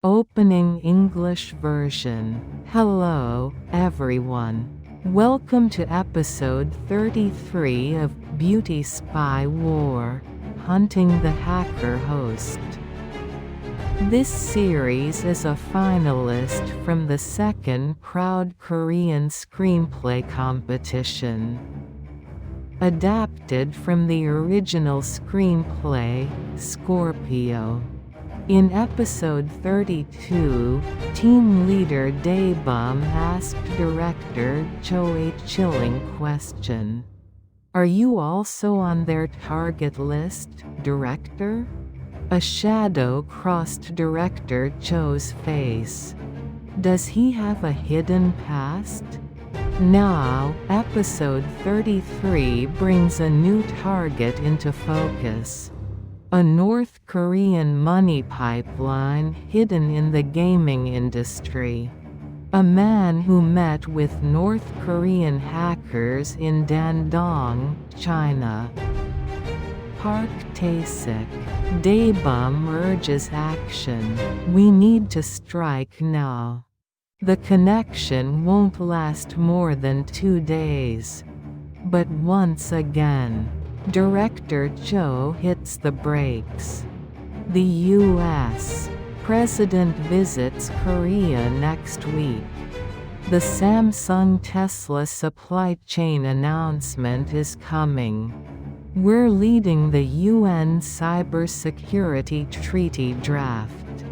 Opening English version. Hello, everyone. Welcome to episode 33 of Beauty Spy War: Hunting the Hacker Host. This series is a finalist from the second Proud Korean Screenplay competition. Adapted from the original screenplay, Scorpio. In episode 32, team leader Daebum asked director Cho a chilling question. Are you also on their target list, director? A shadow crossed director Cho's face. Does he have a hidden past? Now, episode 33 brings a new target into focus. A North Korean money pipeline hidden in the gaming industry. A man who met with North Korean hackers in Dandong, China. Park Tae-sik. Daebum urges action. We need to strike now. The connection won't last more than 2 days. But once again, Director Cho hits the brakes. The U.S. President visits Korea next week. The Samsung Tesla supply chain announcement is coming. We're leading the UN Cybersecurity Treaty draft.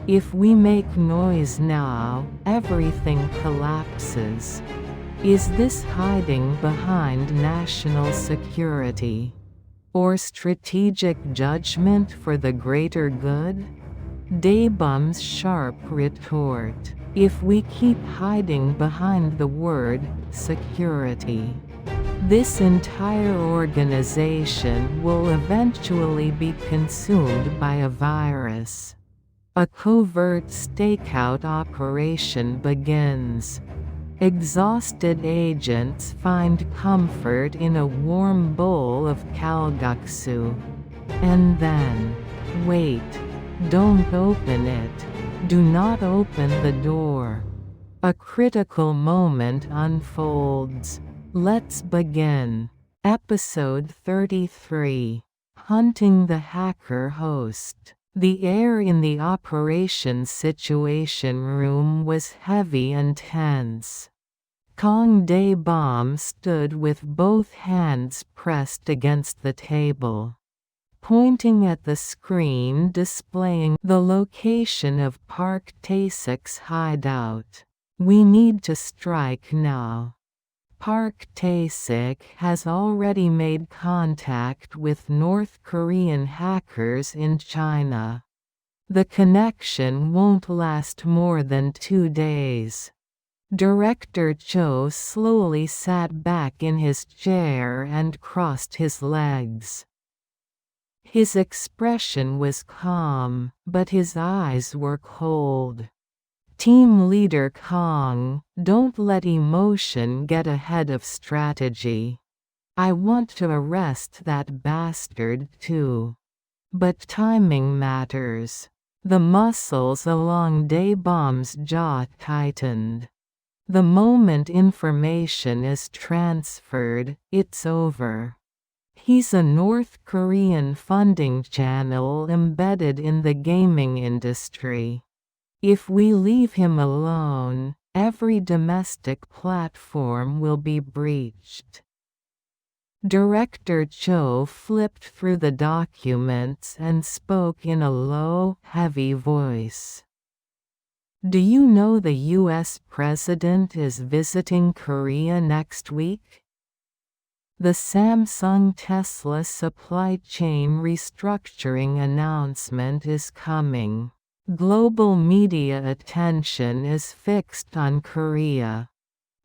If we make noise now, everything collapses. Is this hiding behind national security? Or strategic judgment for the greater good? Daebum's sharp retort. If we keep hiding behind the word security, this entire organization will eventually be consumed by a virus. A covert stakeout operation begins. Exhausted agents find comfort in a warm bowl of kalguksu. And then, wait, don't open it. Do not open the door. A critical moment unfolds. Let's begin. Episode 33. Hunting the Hacker Host. The air in the operations situation room was heavy and tense. Kang Daebum stood with both hands pressed against the table, pointing at the screen displaying the location of Park Tae-sik's hideout. We need to strike now. Park Tae-sik has already made contact with North Korean hackers in China. The connection won't last more than 2 days. Director Cho slowly sat back in his chair and crossed his legs. His expression was calm, but his eyes were cold. Team leader Kang, don't let emotion get ahead of strategy. I want to arrest that bastard too. But timing matters. The muscles along Daebum's jaw tightened. The moment information is transferred, it's over. He's a North Korean funding channel embedded in the gaming industry. If we leave him alone, every domestic platform will be breached. Director Cho flipped through the documents and spoke in a low, heavy voice. Do you know the U.S. President is visiting Korea next week? The Samsung Tesla supply chain restructuring announcement is coming. Global media attention is fixed on Korea.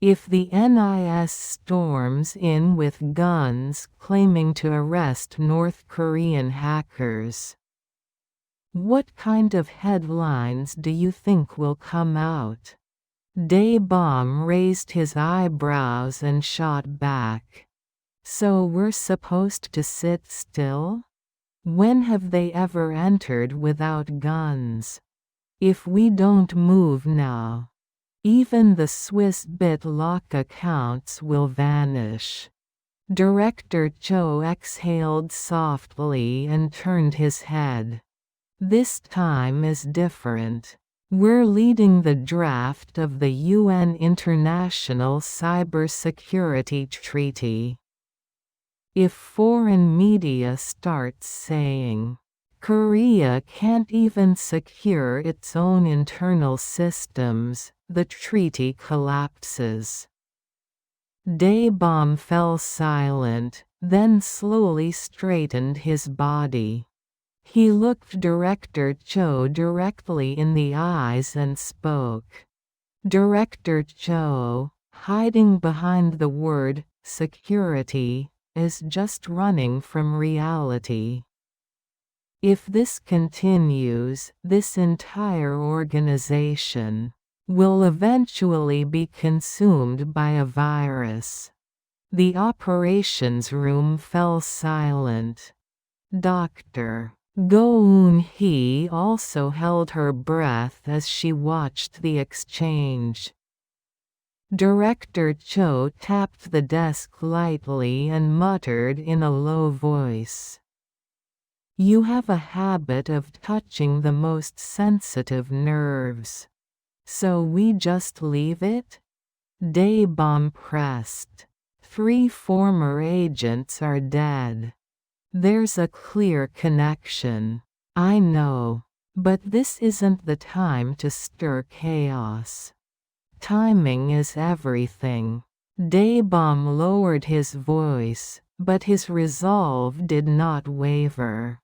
If the NIS storms in with guns claiming to arrest North Korean hackers, what kind of headlines do you think will come out? Daebum raised his eyebrows and shot back. So we're supposed to sit still? When have they ever entered without guns? If we don't move now, even the Swiss BitLock accounts will vanish. Director Cho exhaled softly and turned his head. This time is different. We're leading the draft of the UN International Cybersecurity Treaty. If foreign media starts saying, Korea can't even secure its own internal systems, the treaty collapses. Daebum fell silent, then slowly straightened his body. He looked Director Cho directly in the eyes and spoke. Director Cho, hiding behind the word security, is just running from reality. If this continues, this entire organization will eventually be consumed by a virus. The operations room fell silent. Dr. Go-eun-hee also held her breath as she watched the exchange. Director Cho tapped the desk lightly and muttered in a low voice. You have a habit of touching the most sensitive nerves. So we just leave it? Daebum pressed. 3 former agents are dead. There's a clear connection. I know. But this isn't the time to stir chaos. Timing is everything. Daebum lowered his voice, but his resolve did not waver.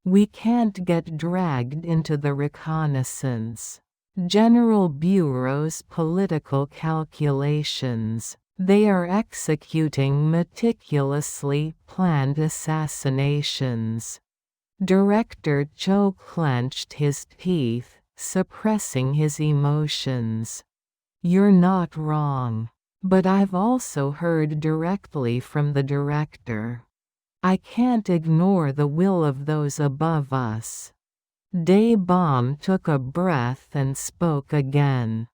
We can't get dragged into the reconnaissance. General Bureau's political calculations. They are executing meticulously planned assassinations. Director Cho clenched his teeth, suppressing his emotions. You're not wrong. But I've also heard directly from the director. I can't ignore the will of those above us. Daebum took a breath and spoke again.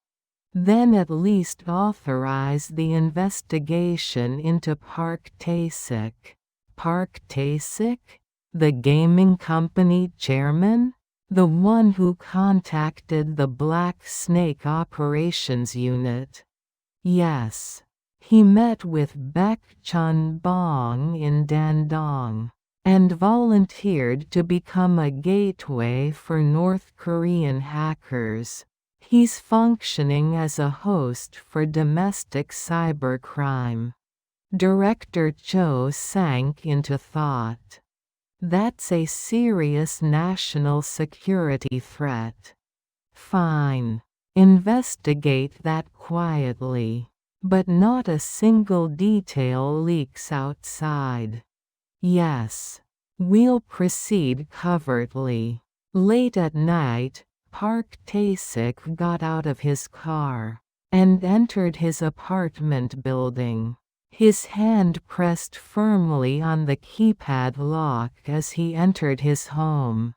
Then at least authorize the investigation into Park Tae-sik. Park Tae-sik? The gaming company chairman? The one who contacted the Black Snake Operations Unit. Yes. He met with Baek Chun-bong in Dandong, and volunteered to become a gateway for North Korean hackers. He's functioning as a host for domestic cybercrime. Director Cho sank into thought. That's a serious national security threat. Fine. Investigate that quietly. But not a single detail leaks outside. Yes. We'll proceed covertly. Late at night, Park Tae-sik got out of his car and entered his apartment building. His hand pressed firmly on the keypad lock as he entered his home.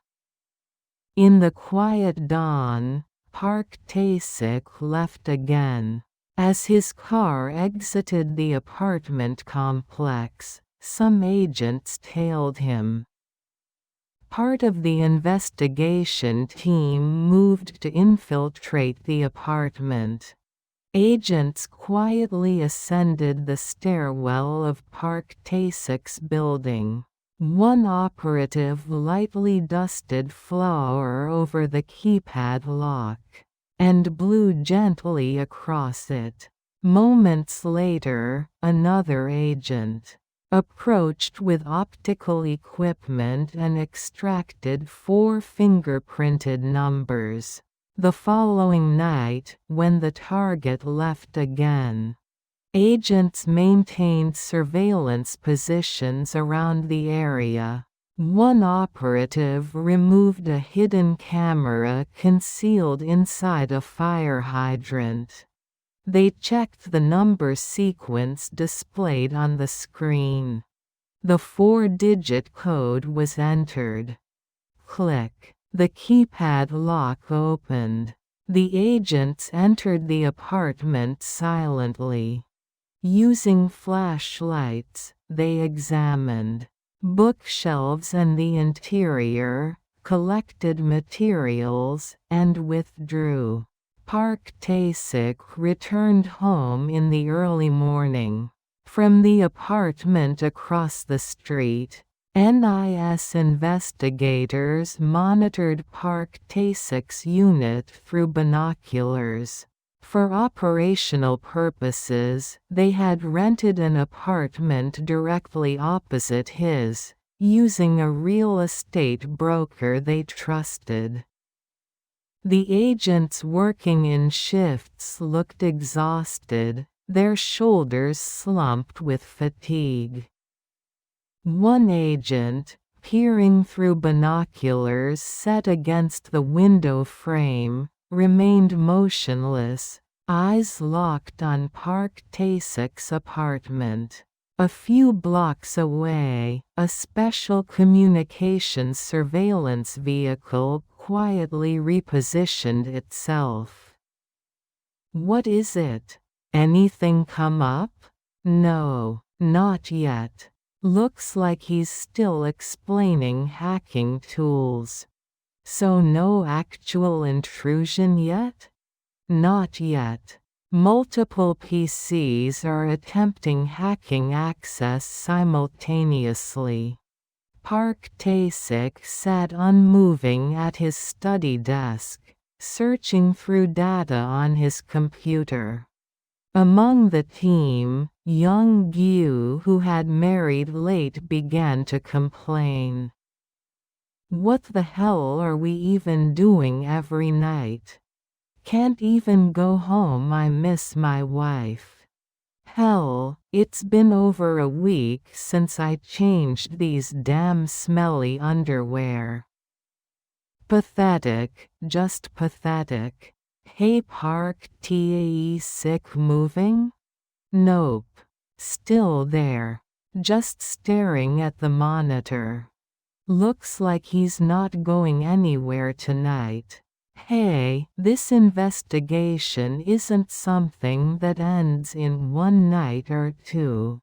In the quiet dawn, Park Tae-sik left again. As his car exited the apartment complex, some agents tailed him. Part of the investigation team moved to infiltrate the apartment. Agents quietly ascended the stairwell of Park Tae-sik's building. One operative lightly dusted flour over the keypad lock and blew gently across it. Moments later, another agent approached with optical equipment and extracted 4 fingerprinted numbers. The following night, when the target left again, agents maintained surveillance positions around the area. One operative removed a hidden camera concealed inside a fire hydrant. They checked the number sequence displayed on the screen. The 4-digit code was entered. Click. The keypad lock opened. The agents entered the apartment silently. Using flashlights, they examined bookshelves and the interior, collected materials, and withdrew. Park Tae-sik returned home in the early morning. From the apartment across the street, NIS investigators monitored Park Tae-sik's unit through binoculars. For operational purposes, they had rented an apartment directly opposite his, using a real estate broker they trusted. The agents working in shifts looked exhausted, their shoulders slumped with fatigue. One agent, peering through binoculars set against the window frame, remained motionless, eyes locked on Park Tae-sik's apartment. A few blocks away, a special communications surveillance vehicle quietly repositioned itself. "What is it? Anything come up?" "No, not yet. Looks like he's still explaining hacking tools." "So no actual intrusion yet?" "Not yet. Multiple PCs are attempting hacking access simultaneously." Park Tae-sik sat unmoving at his study desk, searching through data on his computer. Among the team, young Gyu, who had married late, began to complain. "What the hell are we even doing every night? Can't even go home. I miss my wife. Hell, it's been over a week since I changed these damn smelly underwear." Pathetic, just pathetic. "Hey, Park Tae-sik moving?" "Nope. Still there. Just staring at the monitor. Looks like he's not going anywhere tonight. Hey, this investigation isn't something that ends in one night or two."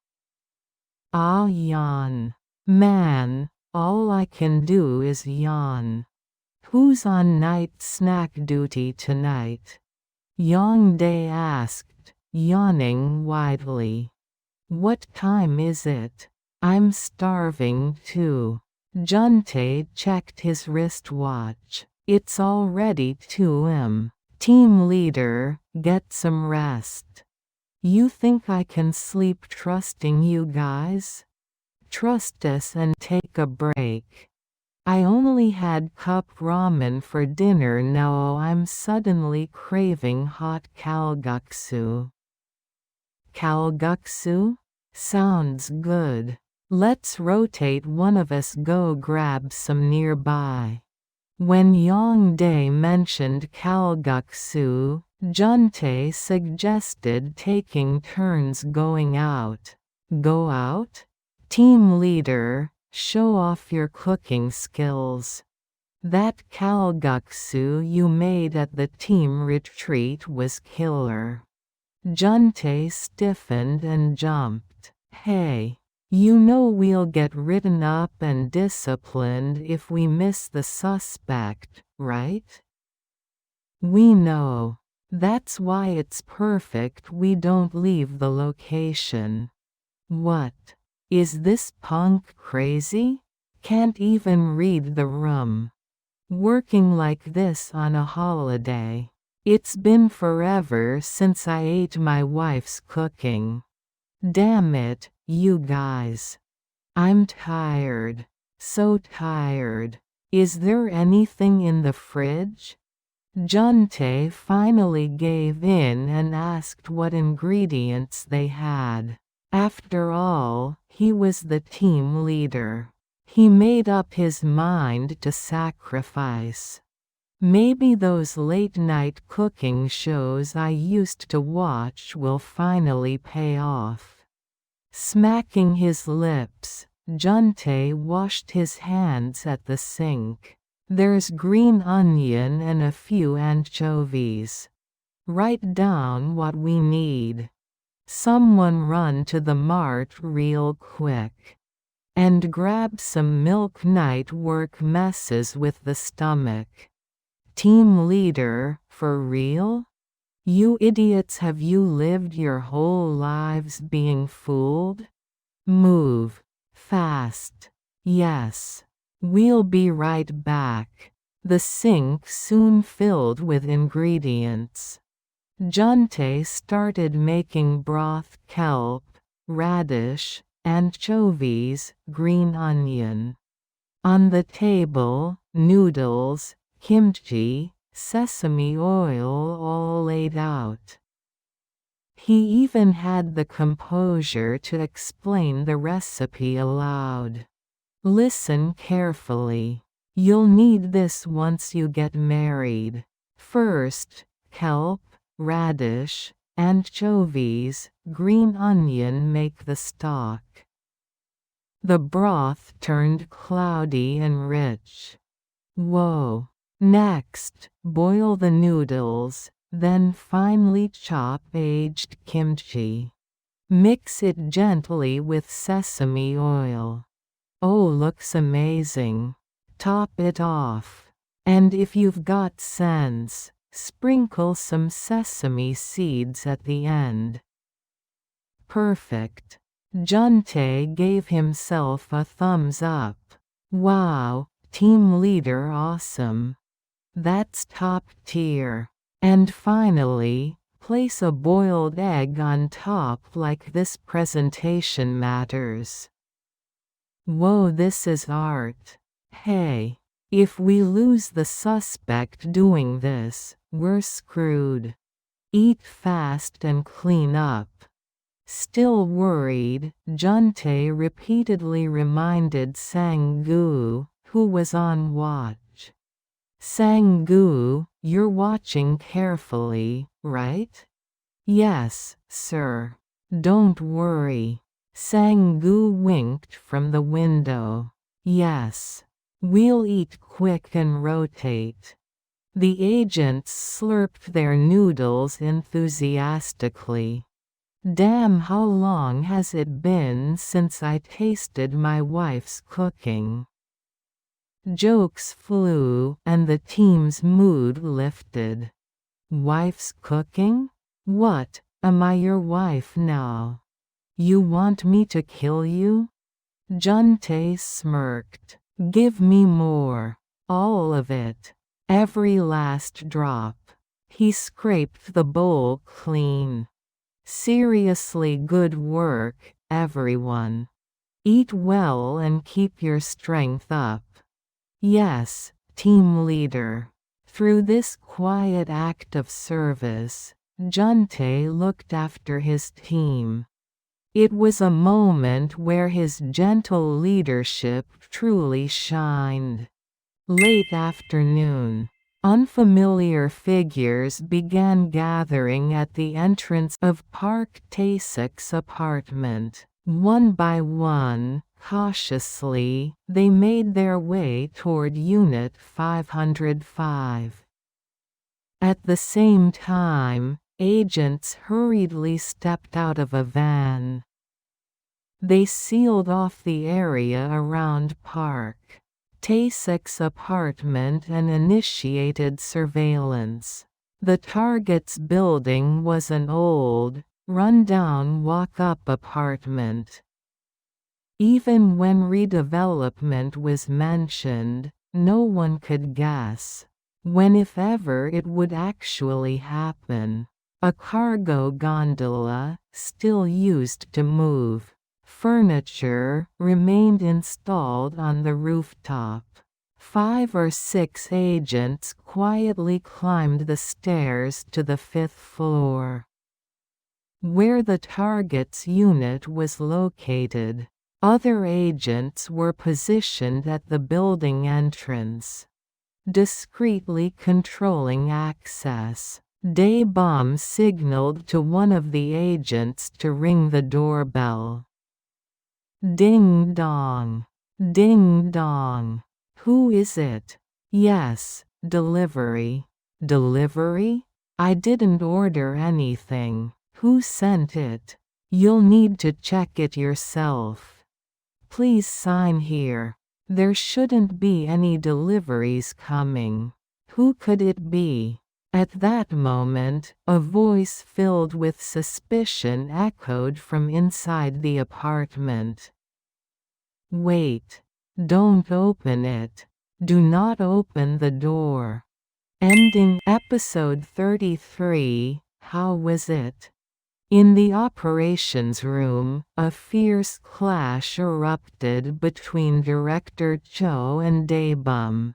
Ah, yawn. Man, all I can do is yawn. "Who's on night snack duty tonight?" Yongdae asked, yawning widely. "What time is it? I'm starving too." Juntae checked his wristwatch. "It's already 2 am. Team leader, get some rest." "You think I can sleep trusting you guys? Trust us and take a break. I only had cup ramen for dinner, now I'm suddenly craving hot kalguksu." "Kalguksu? Sounds good. Let's rotate, one of us go grab some nearby." When Yongdae mentioned kalguksu, Juntae suggested taking turns going out. "Go out? Team leader, show off your cooking skills. That kalguksu you made at the team retreat was killer." Juntae stiffened and jumped. "Hey, you know we'll get written up and disciplined if we miss the suspect, right?" "We know. That's why it's perfect we don't leave the location." "What? Is this punk crazy? Can't even read the room. Working like this on a holiday. It's been forever since I ate my wife's cooking. Damn it, you guys. I'm tired. So tired. Is there anything in the fridge?" Juntae finally gave in and asked what ingredients they had. After all, he was the team leader. He made up his mind to sacrifice. "Maybe those late-night cooking shows I used to watch will finally pay off." Smacking his lips, Juntae washed his hands at the sink. There's green onion and a few anchovies. Write down what we need. Someone run to the mart real quick. And grab some milk. Night work messes with the stomach. Team leader, for real? You idiots, have you lived your whole lives being fooled? Move. Fast. Yes. We'll be right back. The sink soon filled with ingredients. Juntae started making broth: kelp, radish, anchovies, green onion. On the table, noodles, kimchi, sesame oil all laid out. He even had the composure to explain the recipe aloud. Listen carefully. You'll need this once you get married. First, kelp, radish, anchovies, green onion make the stock. The broth turned cloudy and rich. Whoa. Next, boil the noodles, then finely chop aged kimchi. Mix it gently with sesame oil. Oh, looks amazing. Top it off. And if you've got sense, sprinkle some sesame seeds at the end. Perfect. Juntae gave himself a thumbs up. Wow, team leader awesome. That's top tier. And finally, place a boiled egg on top like this presentation matters. Whoa, this is art. Hey, if we lose the suspect doing this, we're screwed. Eat fast and clean up. Still worried, Juntae repeatedly reminded Sang-gu, who was on watch. Sang-gu, you're watching carefully, right? Yes, sir. Don't worry. Sang-gu winked from the window. Yes. We'll eat quick and rotate. The agents slurped their noodles enthusiastically. Damn, how long has it been since I tasted my wife's cooking? Jokes flew, and the team's mood lifted. Wife's cooking? What, am I your wife now? You want me to kill you? Juntae smirked. Give me more. All of it. Every last drop. He scraped the bowl clean. Seriously, good work, everyone. Eat well and keep your strength up. Yes, team leader. Through this quiet act of service, Juntae looked after his team. It was a moment where his gentle leadership truly shined. Late afternoon. Unfamiliar figures began gathering at the entrance of Park Tae-sik's apartment. One by one, cautiously, they made their way toward Unit 505. At the same time, agents hurriedly stepped out of a van. They sealed off the area around Park Tae-sik's apartment and initiated surveillance. The target's building was an old, run-down walk-up apartment. Even when redevelopment was mentioned, no one could guess when, if ever, it would actually happen. A cargo gondola, still used to move furniture, remained installed on the rooftop. 5 or 6 agents quietly climbed the stairs to the 5th floor, where the target's unit was located. Other agents were positioned at the building entrance, discreetly controlling access. Daebum signaled to one of the agents to ring the doorbell. Ding dong. Ding dong. Who is it? Yes, delivery. Delivery? I didn't order anything. Who sent it? You'll need to check it yourself. Please sign here. There shouldn't be any deliveries coming. Who could it be? At that moment, a voice filled with suspicion echoed from inside the apartment. Wait. Don't open it. Do not open the door. Ending episode 33. How was it? In the operations room, a fierce clash erupted between director Cho and Daebum.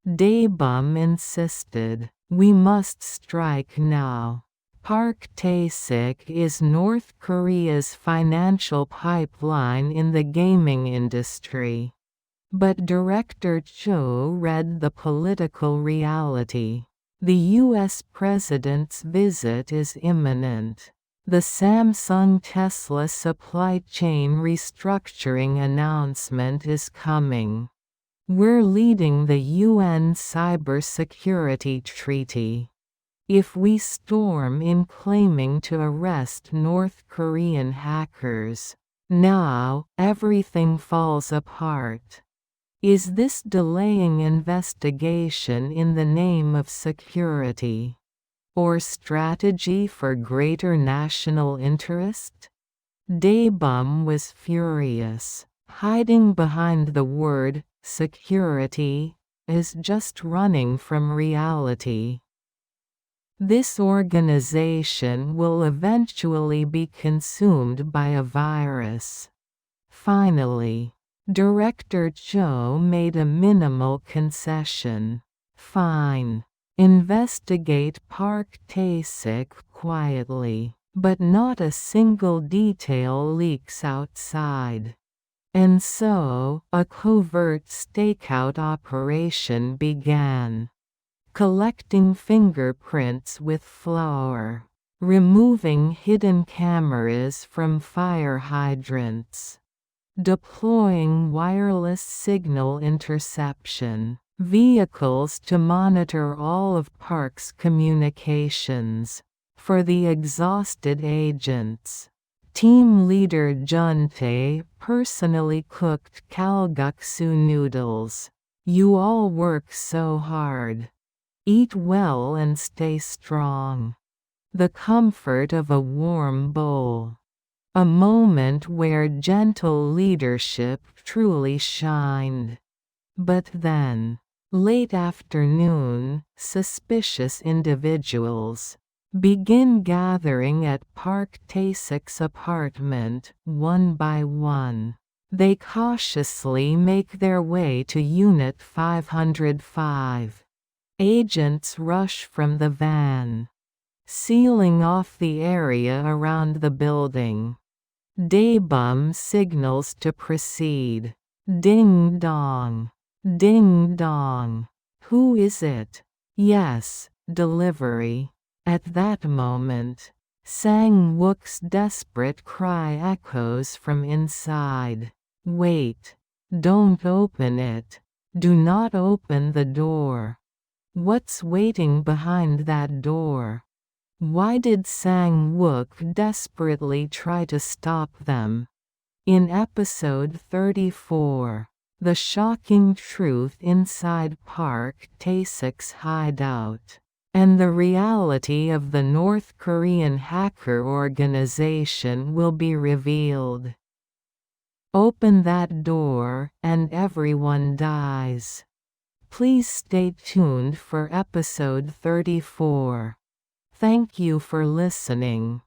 Daebum insisted, "We must strike now. Park Tae-sik is North Korea's financial pipeline in the gaming industry." But director Cho read the political reality. The U.S. president's visit is imminent. The Samsung-Tesla supply chain restructuring announcement is coming. We're leading the UN Cybersecurity Treaty. If we storm in claiming to arrest North Korean hackers, now everything falls apart. Is this delaying investigation in the name of security? Or strategy for greater national interest? Daebum was furious. Hiding behind the word security is just running from reality. This organization will eventually be consumed by a virus. Finally, director Cho made a minimal concession. Fine. Investigate Park Tae-sik quietly, but not a single detail leaks outside. And so, a covert stakeout operation began. Collecting fingerprints with flour. Removing hidden cameras from fire hydrants. Deploying wireless signal interception. Vehicles to monitor all of Park's communications. For the exhausted agents. Team leader Juntae personally cooked kalguksu noodles. You all work so hard. Eat well and stay strong. The comfort of a warm bowl. A moment where gentle leadership truly shined. But then, late afternoon, suspicious individuals begin gathering at Park Tae-sik's apartment, one by one. They cautiously make their way to Unit 505. Agents rush from the van, sealing off the area around the building. Daebum signals to proceed. Ding dong. Ding dong. Who is it? Yes, delivery. At that moment, Sang-wook's desperate cry echoes from inside. Wait. Don't open it. Do not open the door. What's waiting behind that door? Why did Sang-wook desperately try to stop them? In episode 34, the shocking truth inside Park Tae-sik's hideout, and the reality of the North Korean hacker organization will be revealed. Open that door, and everyone dies. Please stay tuned for episode 34. Thank you for listening.